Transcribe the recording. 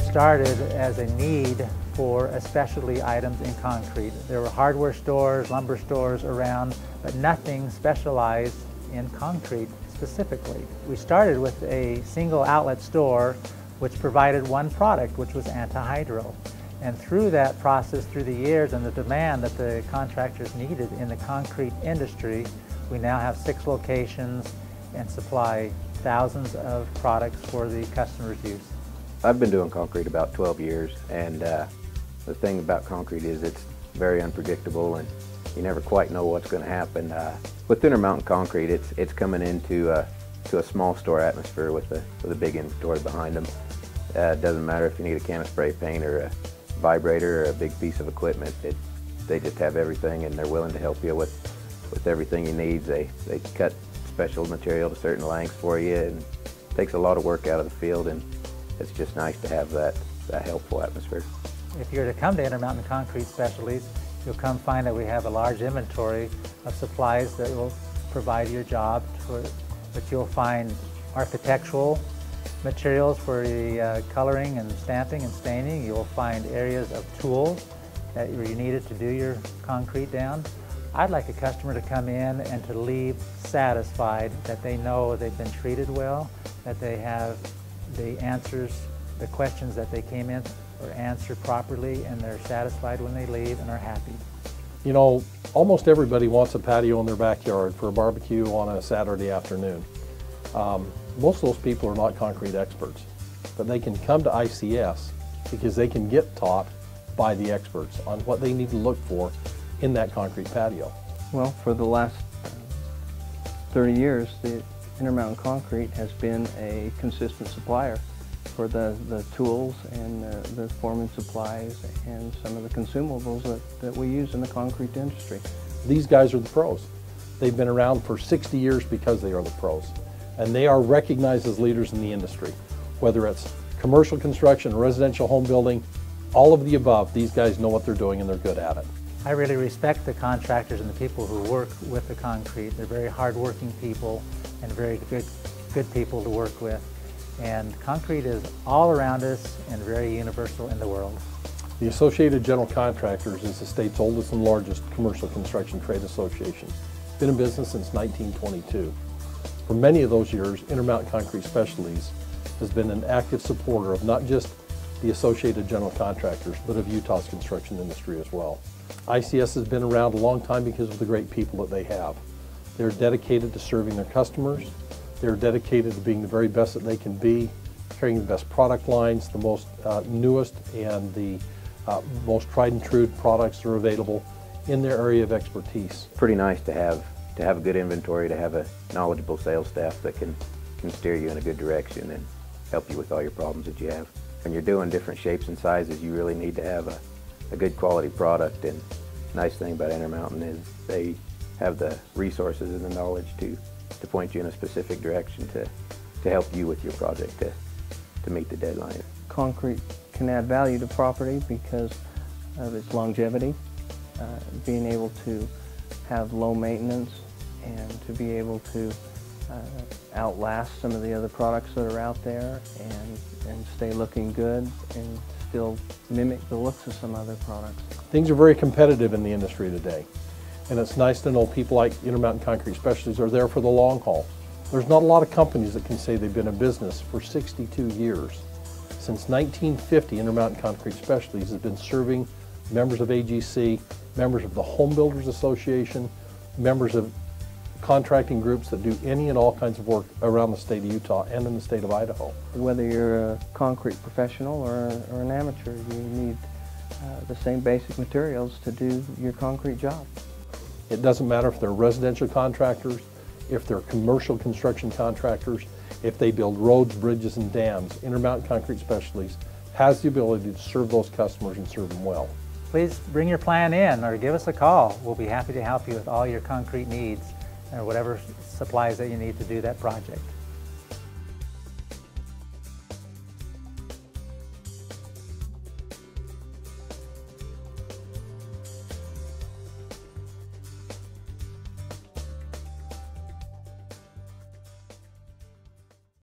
started as a need for specialty items in concrete. There were hardware stores, lumber stores around, but nothing specialized in concrete specifically. We started with a single outlet store which provided one product, which was anti-hydro. And through that process, through the years and the demand that the contractors needed in the concrete industry, we now have 6 locations and supply thousands of products for the customer's use. I've been doing concrete about 12 years, and the thing about concrete is it's very unpredictable and you never quite know what's going to happen. With Intermountain concrete, it's coming into to a small store atmosphere with a big inventory behind them. It doesn't matter if you need a can of spray paint or a vibrator or a big piece of equipment. They just have everything, and they're willing to help you with everything you need. They cut special material to certain lengths for you, and it takes a lot of work out of the field, and it's just nice to have that helpful atmosphere. If you're to come to Intermountain Concrete Specialties, you'll come find that we have a large inventory of supplies that will provide your job. But you'll find architectural materials for the coloring and stamping and staining. You'll find areas of tools that you needed to do your concrete down. I'd like a customer to come in and to leave satisfied that they know they've been treated well, that they have the answers, the questions that they came in are answered properly, and they're satisfied when they leave and are happy. You know, almost everybody wants a patio in their backyard for a barbecue on a Saturday afternoon. Most of those people are not concrete experts, but they can come to ICS because they can get taught by the experts on what they need to look for in that concrete patio. Well, for the last 30 years, the Intermountain Concrete has been a consistent supplier for the tools and the forming supplies and some of the consumables that we use in the concrete industry. These guys are the pros. They've been around for 60 years because they are the pros. And they are recognized as leaders in the industry. Whether it's commercial construction, residential home building, all of the above, these guys know what they're doing and they're good at it. I really respect the contractors and the people who work with the concrete. They're very hardworking people and very good people to work with. And concrete is all around us and very universal in the world. The Associated General Contractors is the state's oldest and largest commercial construction trade association. It's been in business since 1922. For many of those years, Intermountain Concrete Specialties has been an active supporter of not just the Associated General Contractors, but of Utah's construction industry as well. ICS has been around a long time because of the great people that they have. They're dedicated to serving their customers. They're dedicated to being the very best that they can be, carrying the best product lines, the most newest and the most tried and true products that are available in their area of expertise. Pretty nice to have a good inventory, to have a knowledgeable sales staff that can steer you in a good direction and help you with all your problems that you have. When you're doing different shapes and sizes, you really need to have a good quality product, and the nice thing about Intermountain is they have the resources and the knowledge to point you in a specific direction to help you with your project to meet the deadline. Concrete can add value to property because of its longevity, being able to have low maintenance and to be able to outlast some of the other products that are out there and stay looking good and still mimic the looks of some other products. Things are very competitive in the industry today, and it's nice to know people like Intermountain Concrete Specialties are there for the long haul. There's not a lot of companies that can say they've been in business for 62 years. Since 1950, Intermountain Concrete Specialties has been serving members of AGC, members of the Home Builders Association, members of contracting groups that do any and all kinds of work around the state of Utah and in the state of Idaho. Whether you're a concrete professional or an amateur, you need the same basic materials to do your concrete job. It doesn't matter if they're residential contractors, if they're commercial construction contractors, if they build roads, bridges, and dams. Intermountain Concrete Specialties has the ability to serve those customers and serve them well. Please bring your plan in or give us a call. We'll be happy to help you with all your concrete needs or whatever supplies that you need to do that project.